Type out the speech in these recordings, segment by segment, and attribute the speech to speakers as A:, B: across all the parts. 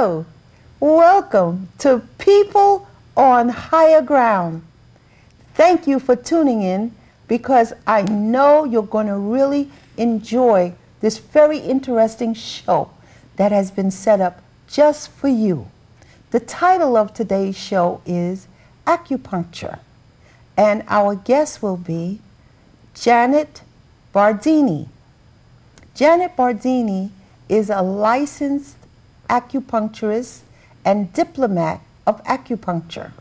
A: Hello, welcome to People on Higher Ground. Thank you for tuning in because I know you're going to really enjoy this very interesting show that has been set up just for you. The title of today's show is Acupuncture, and our guest will be Janet Bardini. Janet Bardini is a licensed acupuncturist and diplomat of acupuncture.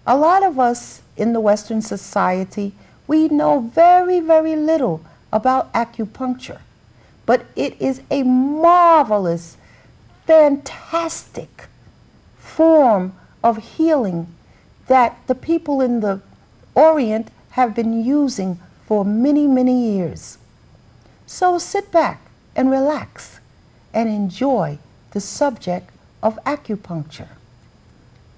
A: A lot of us in the Western society, we know very, very little about acupuncture, but it is a marvelous, fantastic form of healing that the people in the Orient have been using for many, many years. So sit back and relax and enjoy the subject of acupuncture.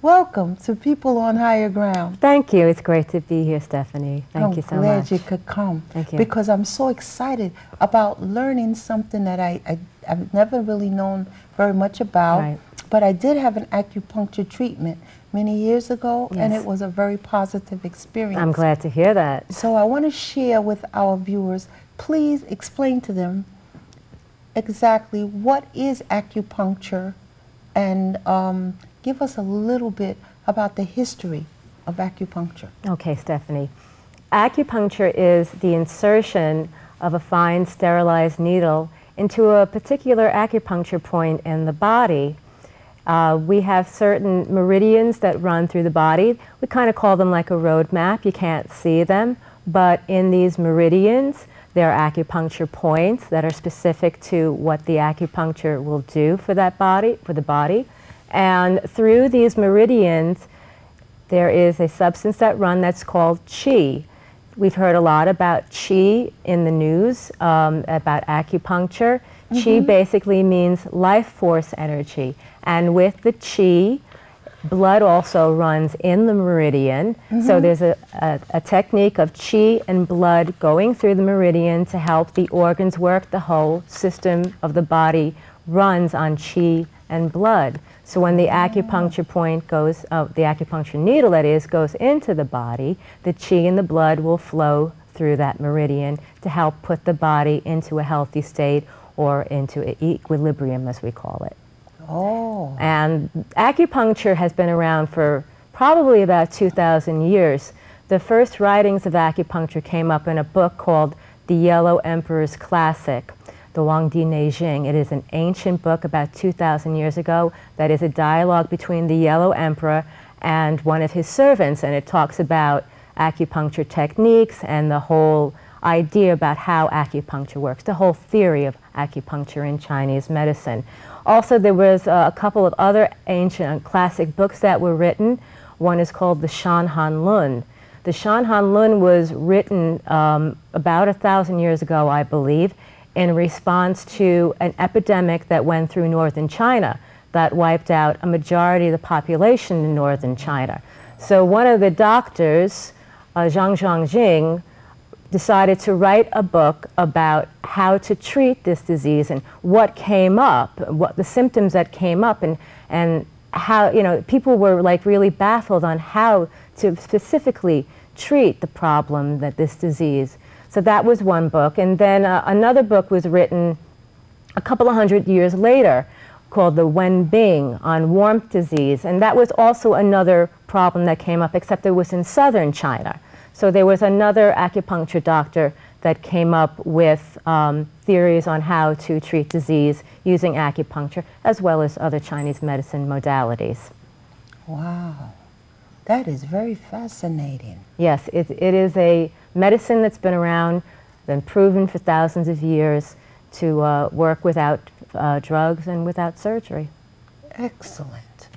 A: Welcome to People on Higher Ground.
B: Thank you. It's great to be here, Stephanie. Thank you so much.
A: I'm glad you could come.
B: Thank you.
A: Because I'm so excited about learning something that I've never really known very much about.
B: Right.
A: But I did have an acupuncture treatment many years ago,
B: Yes.
A: and it was a very positive experience.
B: I'm glad to hear that.
A: So I want to share with our viewers, please explain to them exactly what is acupuncture, and give us a little bit about the history of acupuncture.
B: Okay, Stephanie. Acupuncture is the insertion of a fine sterilized needle into a particular acupuncture point in the body. We have certain meridians that run through the body. We kind of call them like a road map. You can't see them, but in these meridians, there are acupuncture points that are specific to what the acupuncture will do for that body, for the body. And through these meridians, there is a substance that runs that's called qi. We've heard a lot about qi in the news, about acupuncture. Qi basically means life force energy. And with the qi, blood also runs in the meridian. So there's a technique of qi and blood going through the meridian to help the organs work. The whole system of the body runs on qi and blood. So when the acupuncture point goes, the acupuncture needle that is, goes into the body, the qi and the blood will flow through that meridian to help put the body into a healthy state or into equilibrium, as we call it.
A: Oh.
B: And acupuncture has been around for probably about 2,000 years. The first writings of acupuncture came up in a book called The Yellow Emperor's Classic, the Wang Di Neijing. It is an ancient book about 2,000 years ago that is a dialogue between the Yellow Emperor and one of his servants, and it talks about acupuncture techniques and the whole idea about how acupuncture works, the whole theory of acupuncture in Chinese medicine. Also, there was a couple of other ancient classic books that were written. One is called the Shan Han Lun. The Shan Han Lun was written about 1,000 years ago, I believe, in response to an epidemic that went through northern China that wiped out a majority of the population in northern China. So one of the doctors, Zhang Zhangjing, decided to write a book about how to treat this disease and what came up, what the symptoms that came up, and how, you know, people were like really baffled on how to specifically treat the problem that this disease. So that was one book. And then another book was written a couple of hundred years later called the Wen Bing on warmth disease. And that was also another problem that came up, except it was in southern China. So there was another acupuncture doctor that came up with theories on how to treat disease using acupuncture, as well as other Chinese medicine modalities.
A: Wow, that is very fascinating.
B: Yes, it is a medicine that's been around, been proven for thousands of years to work without drugs and without surgery.
A: Excellent.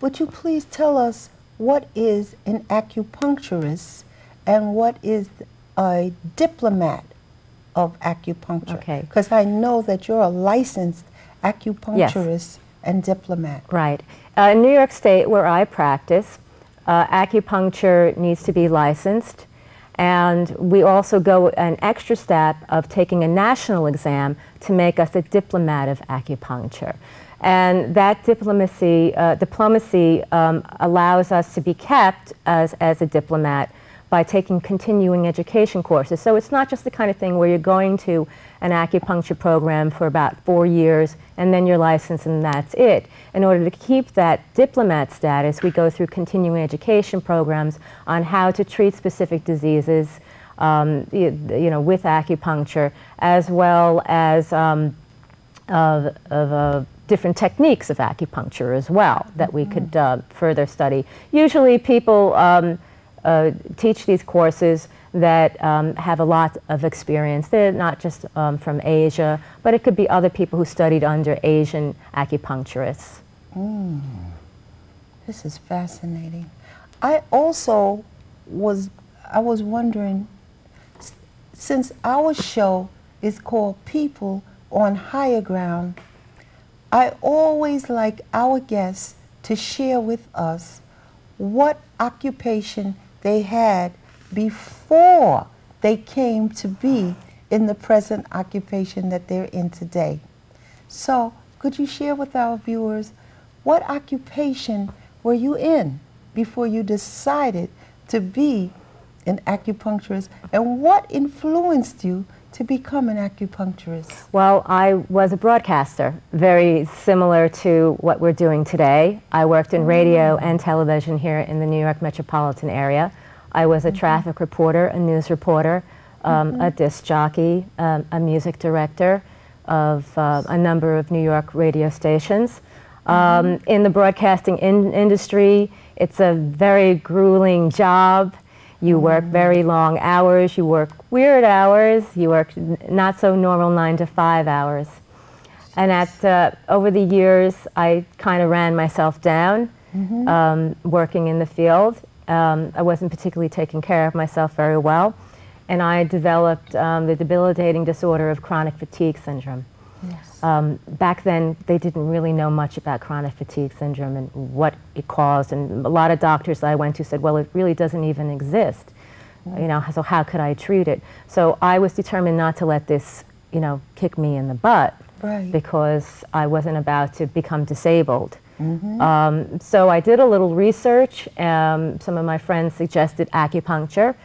A: Would you please tell us what is an acupuncturist and what is a diplomat of acupuncture?
B: Okay.
A: Because I know that you're a licensed acupuncturist and diplomat.
B: Right. In New York State, where I practice, acupuncture needs to be licensed, And we also go an extra step of taking a national exam to make us a diplomat of acupuncture. And that diplomacy allows us to be kept as a diplomat by taking continuing education courses. So it's not just the kind of thing where you're going to an acupuncture program for about 4 years and then you're licensed and that's it. In order to keep that diplomat status, we go through continuing education programs on how to treat specific diseases, with acupuncture, as well as different techniques of acupuncture as well that we could further study. Usually people teach these courses that have a lot of experience. They're not just from Asia, but it could be other people who studied under Asian acupuncturists.
A: This is fascinating. I also was wondering, since our show is called People on Higher Ground, I always like our guests to share with us what occupation they had before they came to be in the present occupation that they're in today. So, could you share with our viewers, what occupation were you in before you decided to be an acupuncturist, and what influenced you to become an acupuncturist?
B: Well, I was a broadcaster, very similar to what we're doing today. I worked in radio and television here in the New York metropolitan area. I was a traffic reporter, a news reporter, a disc jockey, a music director of a number of New York radio stations. In the broadcasting industry, it's a very grueling job. You work very long hours, you work weird hours, you work not so normal 9 to 5 hours. And over the years, I kind of ran myself down working in the field. I wasn't particularly taking care of myself very well, and I developed the debilitating disorder of chronic fatigue syndrome.
A: Yes.
B: Back then, they didn't really know much about chronic fatigue syndrome and what it caused, and a lot of doctors that I went to said, well, it really doesn't even exist. So how could I treat it? So I was determined not to let this, kick me in the butt, because I wasn't about to become disabled. So I did a little research. Some of my friends suggested acupuncture,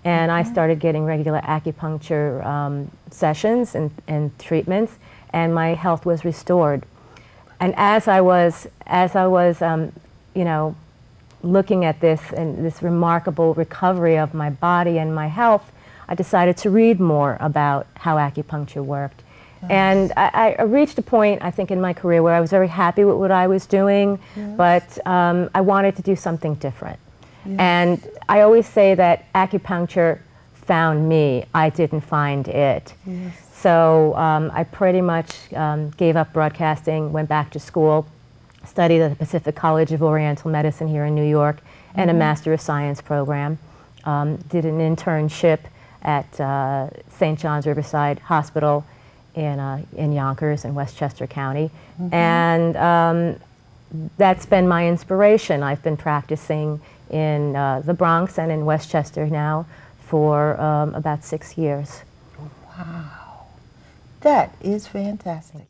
B: and I started getting regular acupuncture sessions and treatments, and my health was restored. And as I was looking at this and this remarkable recovery of my body and my health, I decided to read more about how acupuncture worked. Yes. And I reached a point, I think, in my career where I was very happy with what I was doing, but I wanted to do something different. Yes. And I always say that acupuncture found me, I didn't find it. Yes. So I pretty much gave up broadcasting, went back to school, studied at the Pacific College of Oriental Medicine here in New York, and a Master of Science program. Did an internship at St. John's Riverside Hospital in Yonkers in Westchester County. And that's been my inspiration. I've been practicing in the Bronx and in Westchester now for about 6 years.
A: Wow. That is fantastic.